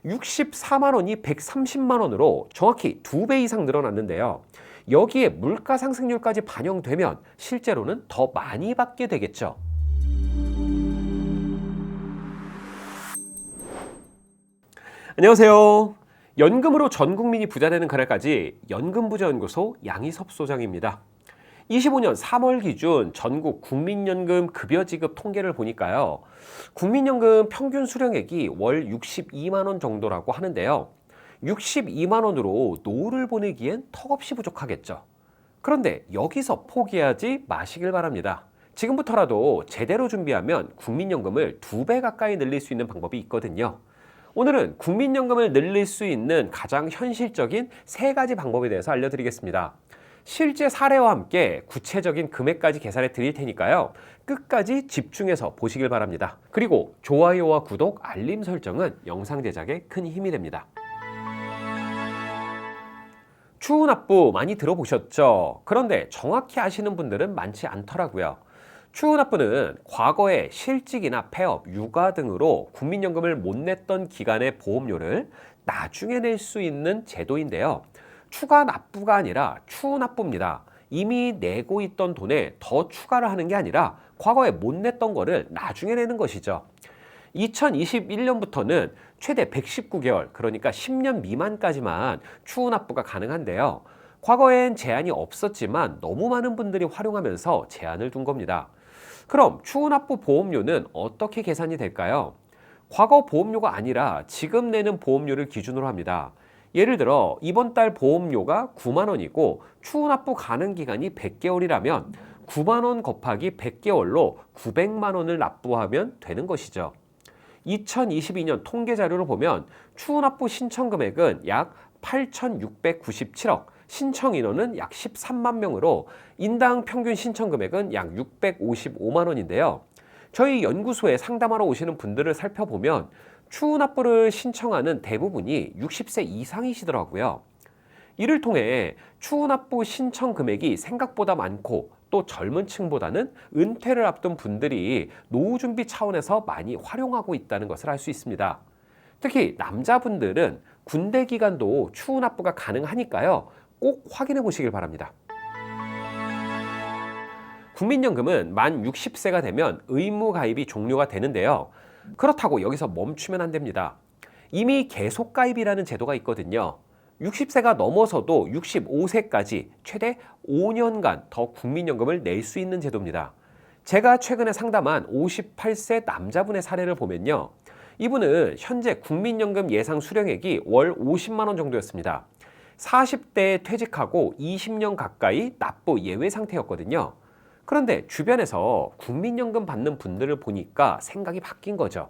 64만 원이 130만 원으로 정확히 2배 이상 늘어났는데요. 여기에 물가 상승률까지 반영되면 실제로는 더 많이 받게 되겠죠. 안녕하세요. 연금으로 전 국민이 부자 되는 그날까지 연금부자연구소 양희섭 소장입니다. 25년 3월 기준 전국 국민연금 급여 지급 통계를 보니까요. 국민연금 평균 수령액이 월 62만 원 정도라고 하는데요. 62만 원으로 노후를 보내기엔 턱없이 부족하겠죠. 그런데 여기서 포기하지 마시길 바랍니다. 지금부터라도 제대로 준비하면 국민연금을 2배 가까이 늘릴 수 있는 방법이 있거든요. 오늘은 국민연금을 늘릴 수 있는 가장 현실적인 3가지 방법에 대해서 알려드리겠습니다. 실제 사례와 함께 구체적인 금액까지 계산해 드릴 테니까요. 끝까지 집중해서 보시길 바랍니다. 그리고 좋아요와 구독, 알림 설정은 영상 제작에 큰 힘이 됩니다. 추후납부 많이 들어보셨죠? 그런데 정확히 아시는 분들은 많지 않더라고요. 추후납부는 과거에 실직이나 폐업, 육아 등으로 국민연금을 못 냈던 기간의 보험료를 나중에 낼 수 있는 제도인데요. 추가 납부가 아니라 추후납부입니다. 이미 내고 있던 돈에 더 추가를 하는 게 아니라 과거에 못 냈던 거를 나중에 내는 것이죠. 2021년부터는 최대 119개월, 그러니까 10년 미만까지만 추후납부가 가능한데요. 과거엔 제한이 없었지만 너무 많은 분들이 활용하면서 제한을 둔 겁니다. 그럼 추후납부 보험료는 어떻게 계산이 될까요? 과거 보험료가 아니라 지금 내는 보험료를 기준으로 합니다. 예를 들어 이번 달 보험료가 9만 원이고 추후납부 가능 기간이 100개월이라면 9만 원 곱하기 100개월로 900만 원을 납부하면 되는 것이죠. 2022년 통계 자료를 보면 추후납부 신청 금액은 약 8,697억, 신청 인원은 약 13만 명으로 인당 평균 신청 금액은 약 655만 원인데요. 저희 연구소에 상담하러 오시는 분들을 살펴보면 추후납부를 신청하는 대부분이 60세 이상이시더라고요. 이를 통해 추후납부 신청 금액이 생각보다 많고 또 젊은 층보다는 은퇴를 앞둔 분들이 노후 준비 차원에서 많이 활용하고 있다는 것을 알 수 있습니다. 특히 남자분들은 군대 기간도 추후납부가 가능하니까요. 꼭 확인해 보시길 바랍니다. 국민연금은 만 60세가 되면 의무 가입이 종료가 되는데요. 그렇다고 여기서 멈추면 안 됩니다. 이미 계속 가입이라는 제도가 있거든요. 60세가 넘어서도 65세까지 최대 5년간 더 국민연금을 낼 수 있는 제도입니다. 제가 최근에 상담한 58세 남자분의 사례를 보면요. 이분은 현재 국민연금 예상 수령액이 월 50만 원 정도였습니다. 40대에 퇴직하고 20년 가까이 납부 예외 상태였거든요. 그런데 주변에서 국민연금 받는 분들을 보니까 생각이 바뀐 거죠.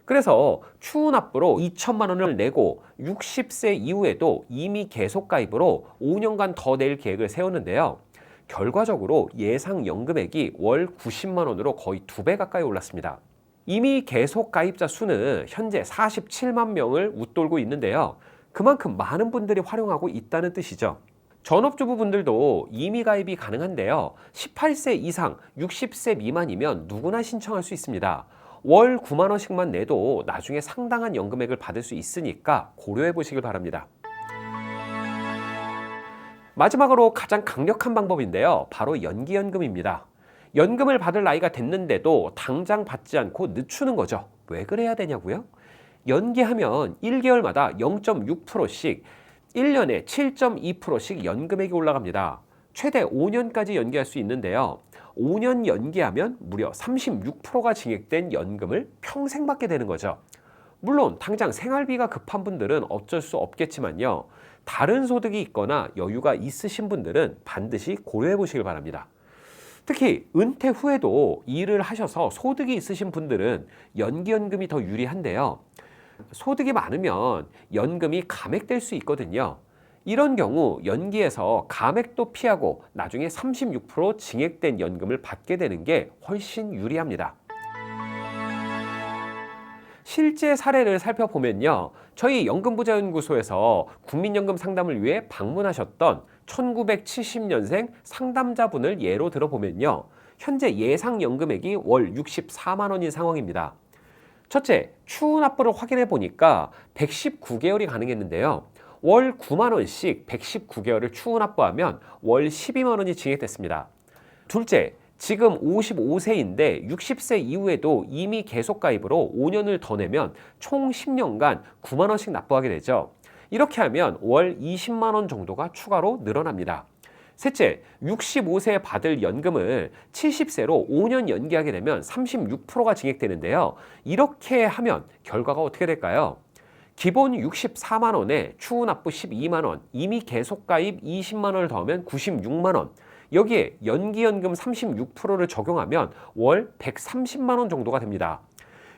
그래서 추후납부로 2천만 원을 내고 60세 이후에도 이미 계속 가입으로 5년간 더 낼 계획을 세웠는데요. 결과적으로 예상 연금액이 월 90만 원으로 거의 2배 가까이 올랐습니다. 이미 계속 가입자 수는 현재 47만 명을 웃돌고 있는데요. 그만큼 많은 분들이 활용하고 있다는 뜻이죠. 전업주부분들도 이미 가입이 가능한데요. 18세 이상 60세 미만이면 누구나 신청할 수 있습니다. 월 9만 원씩만 내도 나중에 상당한 연금액을 받을 수 있으니까 고려해 보시길 바랍니다. 마지막으로 가장 강력한 방법인데요. 바로 연기연금입니다. 연금을 받을 나이가 됐는데도 당장 받지 않고 늦추는 거죠. 왜 그래야 되냐고요? 연기하면 1개월마다 0.6%씩 1년에 7.2%씩 연금액이 올라갑니다. 최대 5년까지 연기할 수 있는데요. 5년 연기하면 무려 36%가 증액된 연금을 평생 받게 되는 거죠. 물론 당장 생활비가 급한 분들은 어쩔 수 없겠지만요. 다른 소득이 있거나 여유가 있으신 분들은 반드시 고려해 보시길 바랍니다. 특히 은퇴 후에도 일을 하셔서 소득이 있으신 분들은 연기연금이 더 유리한데요. 소득이 많으면 연금이 감액될 수 있거든요. 이런 경우 연기에서 감액도 피하고 나중에 36% 증액된 연금을 받게 되는 게 훨씬 유리합니다. 실제 사례를 살펴보면요. 저희 연금부자연구소에서 국민연금 상담을 위해 방문하셨던 1970년생 상담자분을 예로 들어보면요. 현재 예상 연금액이 월 64만 원인 상황입니다. 첫째, 추후 납부를 확인해 보니까 119개월이 가능했는데요. 월 9만 원씩 119개월을 추후 납부하면 월 12만 원이 증액됐습니다. 둘째, 지금 55세인데 60세 이후에도 이미 계속 가입으로 5년을 더 내면 총 10년간 9만 원씩 납부하게 되죠. 이렇게 하면 월 20만 원 정도가 추가로 늘어납니다. 셋째, 65세에 받을 연금을 70세로 5년 연기하게 되면 36%가 증액되는데요. 이렇게 하면 결과가 어떻게 될까요? 기본 64만 원에 추후 납부 12만 원, 이미 계속 가입 20만 원을 더하면 96만 원. 여기에 연기연금 36%를 적용하면 월 130만 원 정도가 됩니다.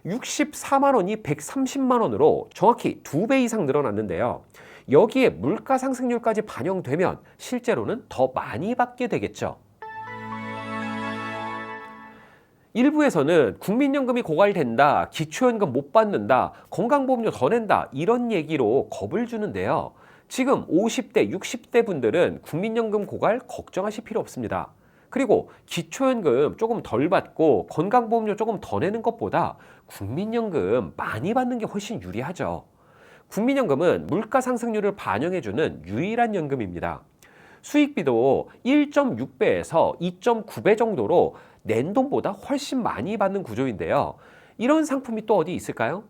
64만 원이 130만 원으로 정확히 2배 이상 늘어났는데요. 여기에 물가 상승률까지 반영되면 실제로는 더 많이 받게 되겠죠. 일부에서는 국민연금이 고갈된다, 기초연금 못 받는다, 건강보험료 더 낸다 이런 얘기로 겁을 주는데요. 지금 50대, 60대 분들은 국민연금 고갈 걱정하실 필요 없습니다. 그리고 기초연금 조금 덜 받고 건강보험료 조금 더 내는 것보다 국민연금 많이 받는 게 훨씬 유리하죠. 국민연금은 물가 상승률을 반영해주는 유일한 연금입니다. 수익비도 1.6배에서 2.9배 정도로 낸 돈보다 훨씬 많이 받는 구조인데요. 이런 상품이 또 어디 있을까요?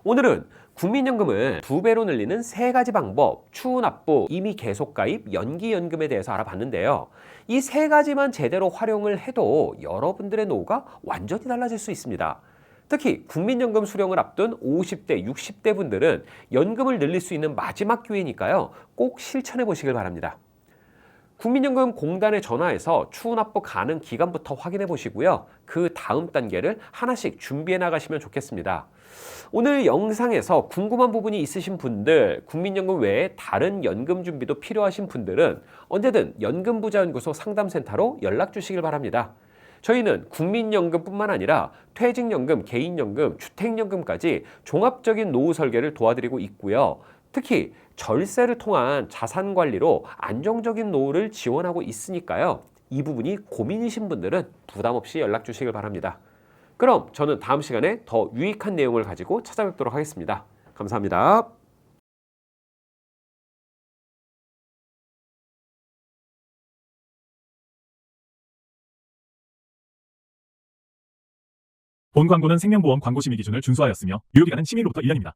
오늘은 국민연금을 2배로 늘리는 3가지 방법, 추후 납부, 이미 계속 가입, 연기연금에 대해서 알아봤는데요. 이 3가지만 제대로 활용을 해도 여러분들의 노후가 완전히 달라질 수 있습니다. 특히 국민연금 수령을 앞둔 50대, 60대 분들은 연금을 늘릴 수 있는 마지막 기회니까요. 꼭 실천해 보시길 바랍니다. 국민연금 공단에 전화해서 추후 납부 가능 기간부터 확인해 보시고요. 그 다음 단계를 하나씩 준비해 나가시면 좋겠습니다. 오늘 영상에서 궁금한 부분이 있으신 분들, 국민연금 외에 다른 연금 준비도 필요하신 분들은 언제든 연금부자연구소 상담센터로 연락 주시길 바랍니다. 저희는 국민연금뿐만 아니라 퇴직연금, 개인연금, 주택연금까지 종합적인 노후 설계를 도와드리고 있고요. 특히 절세를 통한 자산 관리로 안정적인 노후를 지원하고 있으니까요. 이 부분이 고민이신 분들은 부담 없이 연락 주시길 바랍니다. 그럼 저는 다음 시간에 더 유익한 내용을 가지고 찾아뵙도록 하겠습니다. 감사합니다. 본 광고는 생명보험 광고 심의 기준을 준수하였으며 유효기간은 시민으로부터 1년입니다.